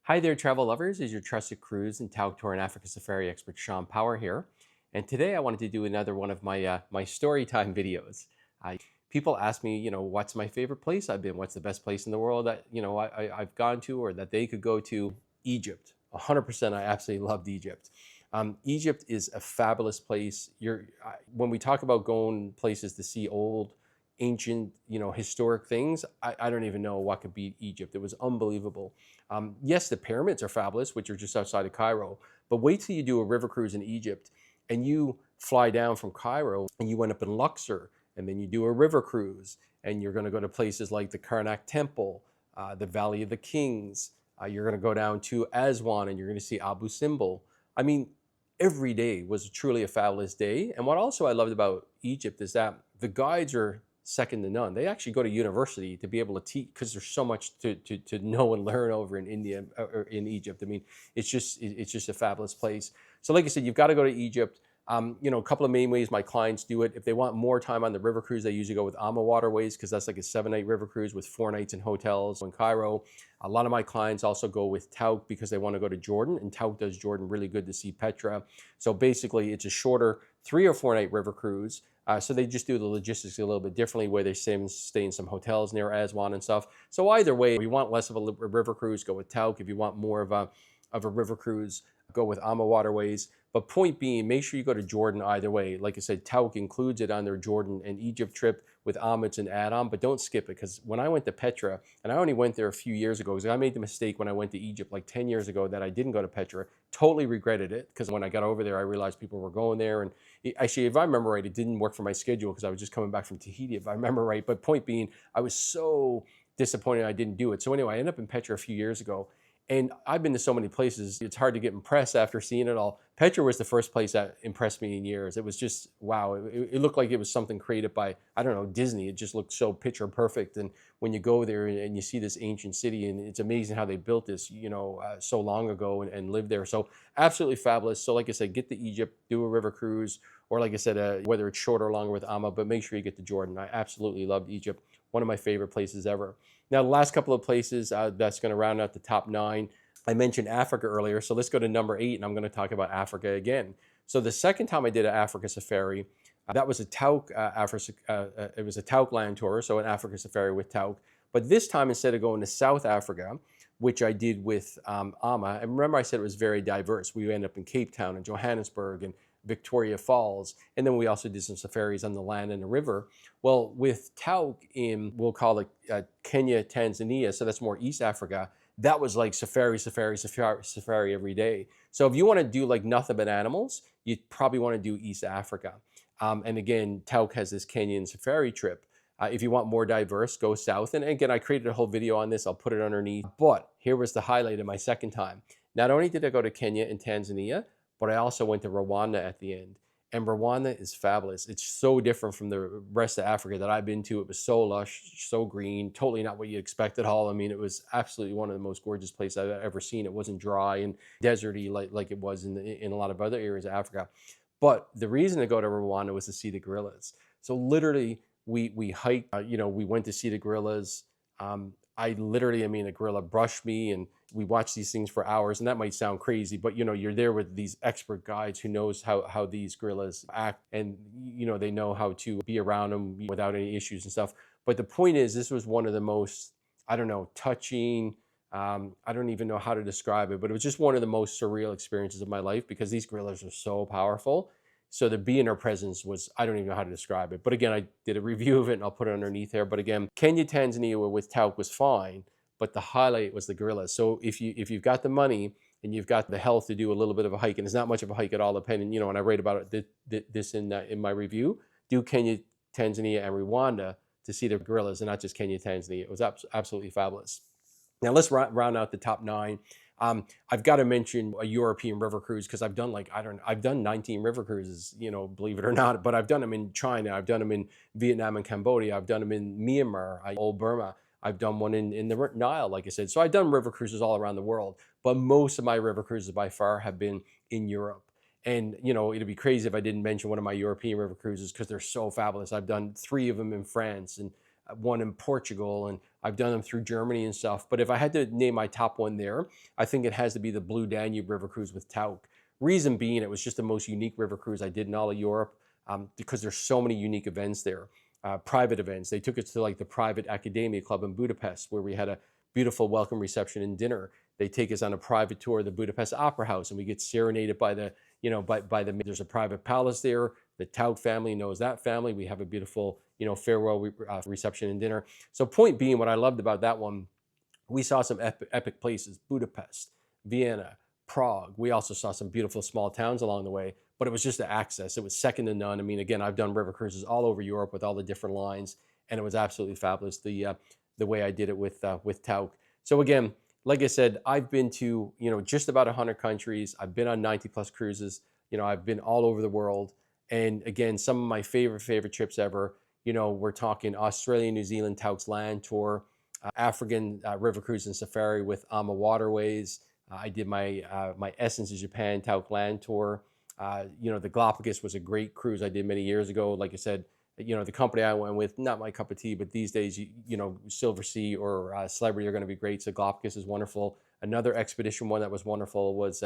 Hi there, travel lovers. Is your trusted cruise and Tauck tour and Africa safari expert Shawn Power here, and today I wanted to do another one of my story time videos. People ask me, what's my favorite place I've been? What's the best place in the world that I've gone to, or that they could go to? Egypt. 100%. I absolutely loved Egypt. Egypt is a fabulous place. When we talk about going places to see old, ancient, historic things, I don't even know what could beat Egypt. It was unbelievable. Yes, the pyramids are fabulous, which are just outside of Cairo, but wait till you do a river cruise in Egypt and you fly down from Cairo and you end up in Luxor, and then you do a river cruise and you're going to go to places like the Karnak Temple, the Valley of the Kings. You're going to go down to Aswan and you're going to see Abu Simbel. I mean, every day was truly a fabulous day. And what also I loved about Egypt is that the guides are second to none. They actually go to university to be able to teach, because there's so much to know and learn over in India or in Egypt. I mean, it's just a fabulous place. So like I said, you've got to go to Egypt. A couple of main ways my clients do it. If they want more time on the river cruise, they usually go with Ama Waterways, because that's like a 7-night river cruise with 4 nights in hotels in Cairo. A lot of my clients also go with Tauck because they want to go to Jordan, and Tauck does Jordan really good to see Petra. So basically, it's a shorter 3 or 4 night river cruise. So they just do the logistics a little bit differently, where they stay in some hotels near Aswan and stuff. So either way, if you want less of a river cruise, go with Tauck. If you want more of a river cruise, go with Ama Waterways. But point being, make sure you go to Jordan either way. Like I said, Tauck includes it on their Jordan and Egypt trip. With Ama, it's an add-on, but don't skip it, because when I went to Petra, and I only went there a few years ago, because I made the mistake when I went to Egypt like 10 years ago that I didn't go to Petra. Totally regretted it, because when I got over there, I realized people were going there. And actually, if I remember right, it didn't work for my schedule because I was just coming back from Tahiti, if I remember right. But point being, I was so disappointed I didn't do it. So anyway, I ended up in Petra a few years ago. And I've been to so many places, it's hard to get impressed after seeing it all. Petra was the first place that impressed me in years. It was just, wow. It looked like it was something created by, I don't know, Disney. It just looked so picture perfect. And when you go there and you see this ancient city, and it's amazing how they built this, so long ago, and lived there. So absolutely fabulous. So like I said, get to Egypt, do a river cruise, or like I said, whether it's short or long with Amma, but make sure you get to Jordan. I absolutely loved Egypt. One of my favorite places ever. Now, the last couple of places that's going to round out the top 9. I mentioned Africa earlier, so let's go to number 8, and I'm going to talk about Africa again. So the second time I did an Africa safari, that was a Tauck, it was a Tauck land tour, so an Africa safari with Tauck. But this time, instead of going to South Africa, which I did with Ama, and remember I said it was very diverse. We ended up in Cape Town and Johannesburg and Victoria Falls, and then we also did some safaris on the land and the river. Well, with Tauck in, we'll call it Kenya, Tanzania, so that's more East Africa, that was like safari every day. So if you want to do like nothing but animals, you probably want to do East Africa. And again, Tauck has this Kenyan safari trip. If you want more diverse, go south. And again, I created a whole video on this. I'll put it underneath. But here was the highlight of my second time. Not only did I go to Kenya and Tanzania, but I also went to Rwanda at the end. And Rwanda is fabulous. It's so different from the rest of Africa that I've been to. It was so lush, so green, totally not what you expect at all. I mean, it was absolutely one of the most gorgeous places I've ever seen. It wasn't dry and deserty like it was in a lot of other areas of Africa. But the reason to go to Rwanda was to see the gorillas. So literally, we hiked, we went to see the gorillas. I mean, a gorilla brushed me, and we watched these things for hours. And that might sound crazy, but you're there with these expert guides who knows how these gorillas act, and they know how to be around them without any issues and stuff. But the point is, this was one of the most, I don't know, touching. I don't even know how to describe it, but it was just one of the most surreal experiences of my life, because these gorillas are so powerful. So to be in her presence was, I don't even know how to describe it. But again, I did a review of it, and I'll put it underneath there. But again, Kenya, Tanzania with Tauck was fine, but the highlight was the gorillas. So if you've got the money and you've got the health to do a little bit of a hike, and it's not much of a hike at all, depending, and I write about this in my review, do Kenya, Tanzania, and Rwanda to see the gorillas, and not just Kenya, Tanzania. It was absolutely fabulous. Now let's round out the top 9. I've got to mention a European river cruise, because I've done I've done 19 river cruises, believe it or not, but I've done them in China, I've done them in Vietnam and Cambodia, I've done them in Myanmar, Old Burma, I've done one in the Nile, like I said. So I've done river cruises all around the world, but most of my river cruises by far have been in Europe. And, it'd be crazy if I didn't mention one of my European river cruises, because they're so fabulous. I've done 3 of them in France, and one in Portugal, and I've done them through Germany and stuff. But if I had to name my top one there, I think it has to be the Blue Danube River Cruise with Tauck. Reason being, it was just the most unique river cruise I did in all of Europe, because there's so many unique events there. Private events. They took us to like the private Academia Club in Budapest, where we had a beautiful welcome reception and dinner. They take us on a private tour of the Budapest Opera House, and we get serenaded by the, there's a private palace there. The Tauck family knows that family. We have a beautiful, farewell reception and dinner. So point being, what I loved about that one, we saw some epic places: Budapest, Vienna, Prague. We also saw some beautiful small towns along the way, but it was just the access. It was second to none. I mean, again, I've done river cruises all over Europe with all the different lines, and it was absolutely fabulous, the way I did it with Tauck. So again, like I said, I've been to, just about 100 countries. I've been on 90 plus cruises. I've been all over the world. And again, some of my favorite trips ever, we're talking Australia, New Zealand, Tauck's land tour, African river cruise and safari with Ama Waterways. I did my Essence of Japan Tauck land tour. The Galapagos was a great cruise I did many years ago. Like I said, the company I went with, not my cup of tea, but these days, Silver Sea or Celebrity are going to be great. So Galapagos is wonderful. Another expedition one that was wonderful was,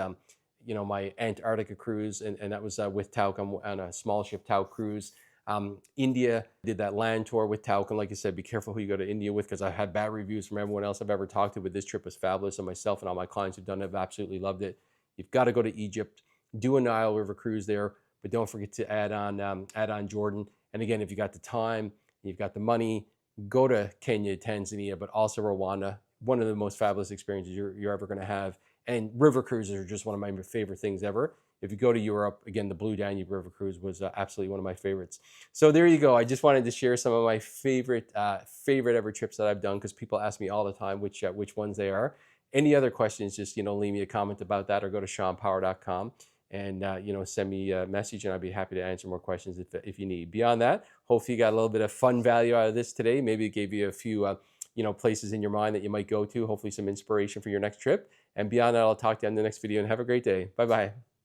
my Antarctica cruise, and that was with Tauck on a small ship Tauck cruise. India, did that land tour with Tauck, and like I said, be careful who you go to India with, because I've had bad reviews from everyone else I've ever talked to, but this trip was fabulous, and myself and all my clients who've done it have absolutely loved it. You've got to go to Egypt, do a Nile River cruise there, but don't forget to add on Jordan. And again, if you got the time, you've got the money, go to Kenya, Tanzania, but also Rwanda. One of the most fabulous experiences you're ever going to have. And river cruises are just one of my favorite things ever. If you go to Europe, again, the Blue Danube River Cruise was absolutely one of my favorites. So there you go. I just wanted to share some of my favorite ever trips that I've done, because people ask me all the time which ones they are. Any other questions, just leave me a comment about that, or go to ShawnPower.com and send me a message, and I'd be happy to answer more questions if you need. Beyond that, hopefully you got a little bit of fun value out of this today. Maybe it gave you a few places in your mind that you might go to. Hopefully some inspiration for your next trip. And beyond that, I'll talk to you in the next video, and have a great day. Bye-bye.